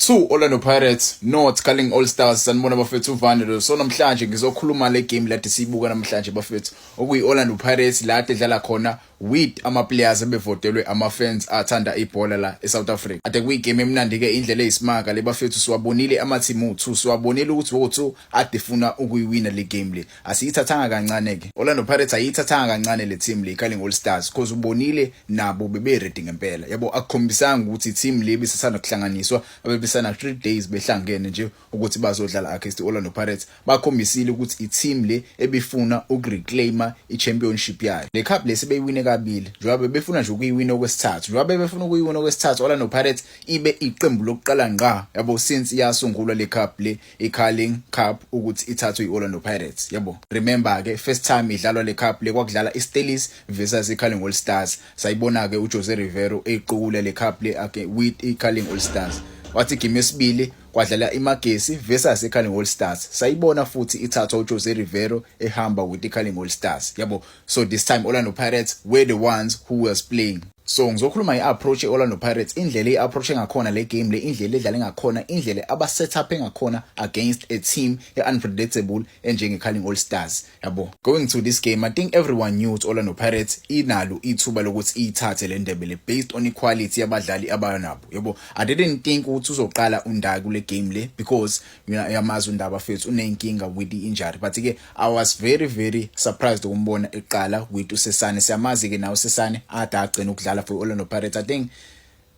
2 Orlando Pirates, North Culling All Stars. Sanibona bafethu uVandelo. So namhlanje ngizokhuluma le game lati sibuka namhlanje bafethu. Okuyi Orlando Pirates lati edlala khona with ama players abevotelwe ama fans athanda ibhola la eSouth Africa. Ade kuyi game emnandi ke indlela eyisimanga le bafethu siwabonile ama team u2 siwabonile ukuthi wo2 adefuna ukuyiwina le game le. Asiyithathanga kancane ke. Orlando Pirates ayithathanga kancane le team le Culling All Stars because ubonile nabo bebe ready ngempela. Yabo akukhombisanga ukuthi team le bisasana kuhlanganiswa abebisana 3 days behlangene nje ukuthi bazodlala against Orlando Pirates. Bakhombisile ukuthi i-team le ebifuna ukureclaima i-championship yayo. Le cup le sebeyiwine kabili. Njengoba befuna nje ukuyiwina okwesithathu. Njengoba befuna ukuyiwina okwesithathu Orlando Pirates ibe iqembu lokuqala ngqa yabo since iyasungulwa le cup le i-Culling Cup ukuthi ithathwe i-Orlando Pirates. Yabo remember ke first time idlalwa le cup le kwakudlala iSteelers versus i-Culling All Stars. Sayibona ke uJose Rivero eqhubula le cup le with i-Culling All Stars. Wathi game yesibili kwadlala iMagesi versus iCulling All Stars. Sayibona futhi ithathwa uJose Rivero ehamba with iCulling All Stars. Yabo so this time Orlando Pirates were the ones who was playing. So ngizokhuluma iapproach eOrlando Pirates, indlela iapproach engakhona le game le, indlela edlala ngakhona, indlela aba setup engakhona against a team unpredictable enjenge Culling All Stars. Yabo going to this game I think everyone knew ukuthi Orlando Pirates inalo ithuba lokuthi ithathe le ndebe le based on equality yabadlali abayonabo. Yabo I didn't think ukuthi uzoqala undaka kule game le because yamazi undaba fethu unenkinga with the injury, but ke I was very surprised ukumbona eqala with uSesane. Siyamazi ke nawo uSesane adagcina ukudlala for Orlando Pirates. I think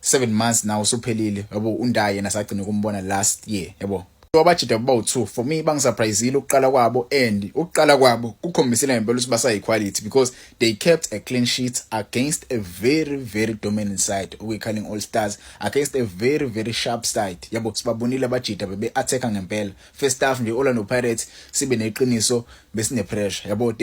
7 months now usuphelile yabo undaye nasagcina ukumbona last year. Yabo so abajida bawu2 for me bangisurprisile ukuqala kwabo, and ukuqala kwabo kukhombisela ngempela ukuthi basa equality because they kept a clean sheet against a very dominant side okuyiCulling All Stars, against a very sharp side. Yabo sibabonile abajida bebe attacka ngempela. First half nje Orlando Pirates sibe neqiniso besine pressure. Yabo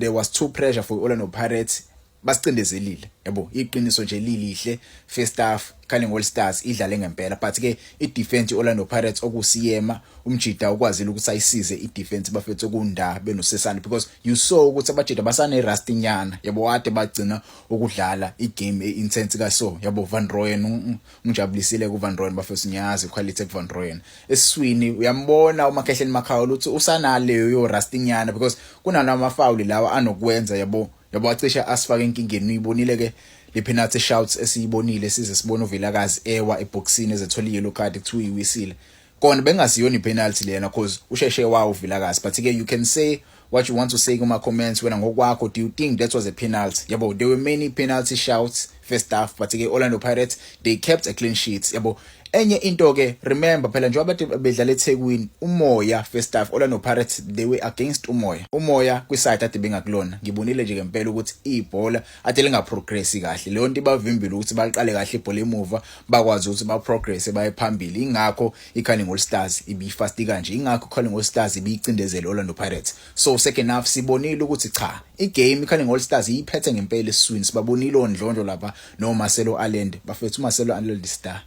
there was too pressure for Orlando Pirates. Basicindezelile. Yabo iqiniso nje lilihle. First half Culling All Stars idlale ngempela, but ke i-defense Orlando Pirates okusiyema umjida ukwazile ukuthi ayisize i-defense bafethu okunda benosesane because you saw ukuthi abajida basane rusty nyana. Yabo wade bagcina ukudlala igame intense ka so. Yabo Van Rooyen ungijabulisile ku Van Rooyen bafethu nyazi quality ku Van Rooyen. Eswini uyambona uMakhehleni Makhawula ukuthi usanaleyo yo rusty nyana because kunalama foul lawa anokwenza. Yabo acisha asifake enkingeni. Uyibonile ke le penalty shouts esiyibonile size sibona uVilakazi ewa eboxini ezethola yellow card kuthiwa iwisile. Kona bengasiyona ipenalty lena because usheshe wawo uVilakazi, but ke you can say what you want to say kuma comments wena ngokwakho. Do you think that was a penalty? Yabo there were many penalty shouts first half, but ke Orlando Pirates they kept a clean sheet. Yabo enye into ke remember phela njengoba bedlala eThekwini umoya first half Orlando Pirates they were against umoya kwiside ade bengakulona. Ngibonile nje ngempela ukuthi ibhola ade lingaprogress kahle, leyo nto ibavimbile ukuthi baqale kahle ibhola emuva bakwazi ukuthi baprogress baye phambili. Ingakho iCulling All Stars ibifast kanje, ingakho iCulling All Stars ibicindezela Orlando Pirates. So second half sibonile ukuthi cha igame iCulling All Stars iyiphethe ngempela eswini. Sibabonile ondlondlo lapha no Marcelo Allende bafethu Marcelo Allende star.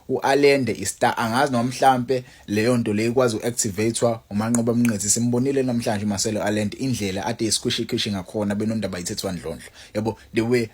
uAllende istar angazi noma mhlambe leyo nto le ikwazi uactivatewa umanqoba Mnqethi. Simbonile namhlanje Marcelo Allende indlela ade isquishy ngakhona benondaba yithethwa ndlondlo. Yabo they were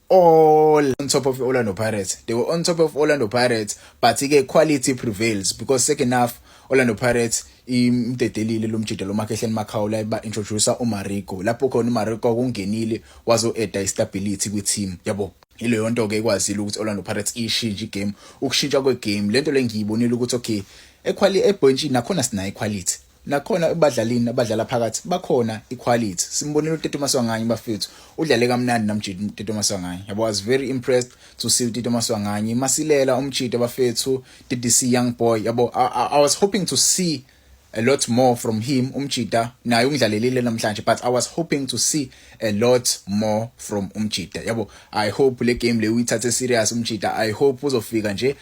all on top of Orlando Pirates. They were on top of Orlando Pirates, but ke quality prevails because second half Orlando Pirates imdedelile lo mjida lo Makhehleni Makhawula ba introduce uMariko. Lapho khona uMariko kungenile wazo add stability kwi team. Yabo ileyo nto ke ikwazile ukuthi Orlando Pirates ishintshe igame. Ukushintsha kwegame lento lengiyibonile ukuthi okay ebenchini nakhona sina equality, nakhona abadlalini abadlala phakathi bakhona equality. Simbonile uTito Maswanganye bafethu udlale kamnandi namjida uTito Maswanganye. Yabo was very impressed to see uTito Maswanganye. Masilela umjida bafethu DDC young boy. Yabo I was hoping to see a lot more from him umjida naye ungidlalelile namhlanje, but I was hoping to see a lot more from umjida. Yabo I hope le game le uyithathe serious umjida. I hope uzofika nje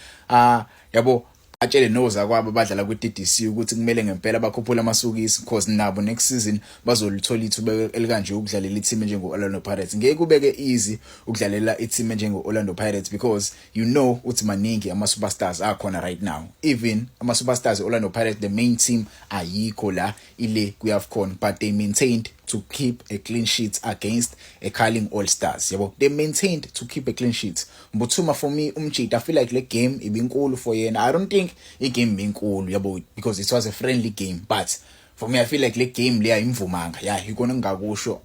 yabo atshele noza kwabo badlala kwiDDC ukuthi kumele ngempela bakhuphula amasukisi because nabo next season bazolithola ithuba elikanje ukudlalela i-team njenge Orlando Pirates. Ngeke kubeke easy ukudlalela i-team njenge Orlando Pirates because you know uthi maningi ama superstars akhona right now. Even ama superstars Orlando Pirates the main team ayikho la ile kuyaFCON, but they maintained to keep a clean sheet against a Carling All Stars. Yabo, they maintained to keep a clean sheet. Mbutsuma for me, Umchita, I feel like the game ibinkulu for yena. I don't think the game ibinkulu, yabo, because it was a friendly game. But for me, I feel like the game leya imvumanga. Yeah, you gonna ngakusho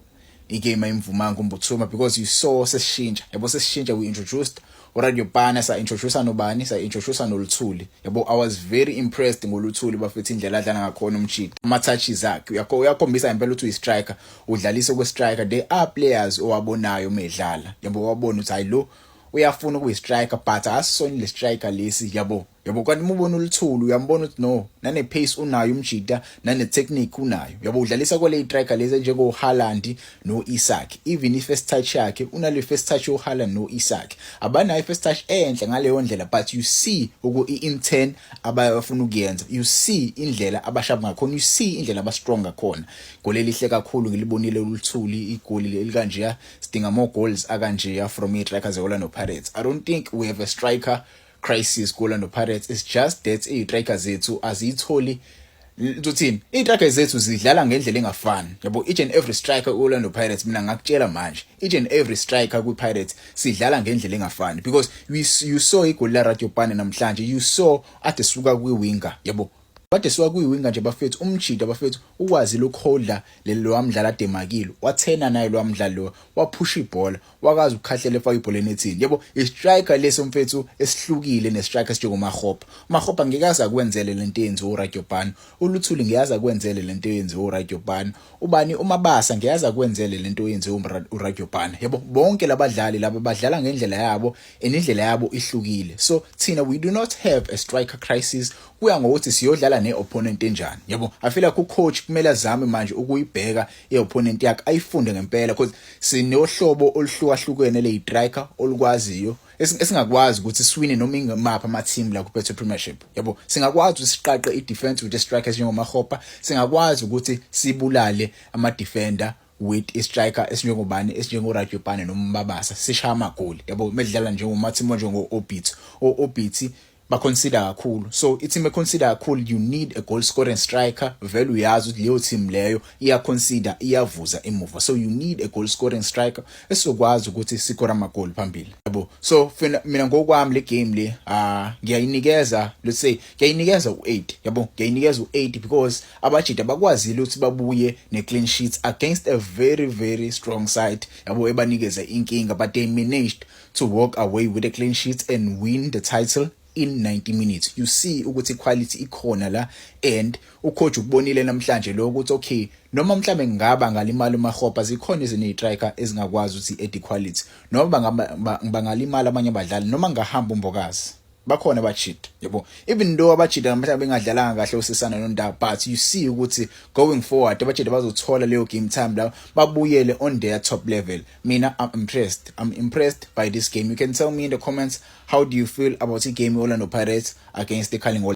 igame imvumanga uMbutsuma because you saw sesishintsha. Yabo sesishintsha we introduced Radio Pana sa introduce nobani sa introduce noLuthuli. Yabo I was very impressed ngoLuthuli bafethu indlela adlala ngakhona uMchita. Ama touches akhe uyakhombisa impela ukuthi uyistriker, udlalisa kwestriker. There are players owabonayo medlala. Yabo wabona ukuthi hayi lo uyafuna ukuyistriker but asisoni le striker lesi yabo kanti umubona uLuthuli uyambona ukuthi no nane pace unayo uMchita nane technique unayo yabo udlalisa kwale striker lezi njengoko Haaland no Isak. Even if first touch yakhe unale first touch yo Haaland no Isak abanayo first touch enhle ngaleyo ndlela but you see intent abafuna ukuyenza, you see indlela abashaba ngakhona, you see indlela abastrong ngakhona. Igoli elihle kakhulu ngilibonile uLuthuli, igoli elikanje sidinga more goals akanje from istrikers eOrlando Pirates. I don't think we have a striker crisis kuOrlando Pirates. It's just that istrikers zethu azitholi uthini, istrikers zethu zidlala ngendlela engafani yabo. Each and every striker kuOrlando Pirates mina ngakutshela manje, each and every striker kuPirates sidlala ngendlela engafani because you saw igoli la Radio Pane namhlanje, you saw ade suka kwiwinger yabo, kade suka kwiwinger nje bafethu uMchita bafethu ukwazi lokholda lelo wamdlala ademakile, wathena naye lo wamdlalo waphusha ibhola, wakazi ukukhahlela efaka ibhola enethini yabo. Istriker leso mfethu esihlukile nestriker sinjengoMahopa. uMahopa ngeke akwenzele lento yenziwe uRadio Pane, uLuthuli ngeke akwenzele lento yenziwe uRadio Pane, ubani uMabasa ngeke akwenzele lento yenziwe uRadio Pane yabo. Bonke labadlali laba badlala ngendlela yabo, indlela yabo ihlukile. So thina we do not have a striker crisis, kuya ngokuthi siyodlala neopponent enjani yabo. I feel like ucoach kumele azame manje ukuyibheka iopponent yakhe ayifunde ngempela because sinohlobo oluhlukahlukene leyistriker olukwaziyo esingakwazi ukuthi siwine noma ingapha ama team la kuPetro Premiership yabo. Singakwazi ukuthi siqaqe idefense with the strikers njengoMahopa, singakwazi ukuthi sibulale ama defender with istriker esinjengobani esinjengoRadio Pane noMabasa, sishaya amagoli yabo. Medlala njengoMathimo njengoObiti consider kakhulu. So ithi consider kakhulu, you need a goal scoring striker. Vele uyazi ukuthi leyo team leyo consider iyavuza emuva, so you need a goal scoring striker esizokwazi ukuthi sikora amagoli phambili yabo. So mina ngokwami le game le ngiyayinikeza, let's say ngiyayinikeza u8 yabo, ngiyayinikeza u8 because abajida bakwazile ukuthi babuye ne clean sheets against a very very strong side yabo ebanikeza inkinga, but they managed to walk away with a clean sheet and win the title in 90 minutes. You see ukuthi quality ikhona la, and ucoach ukubonile namhlanje lo ukuthi okay noma mhlambe ngaba ngalimala uMahopa, zikhona izineyistriker ezingakwazi ukuthi edit quality, noma bangalimala abanye abadlali, noma ngahamba uMbokazi bakhona bachita yabo. Even though abachita mhlawumbe bengadlalanga kahle usisana noNdaba, but you see ukuthi going forward abachita bazothola leyo game time la babuyele on their top level. Mina I'm impressed by this game. You can tell me in the comments, how do you feel about the game Orlando Pirates against the Carling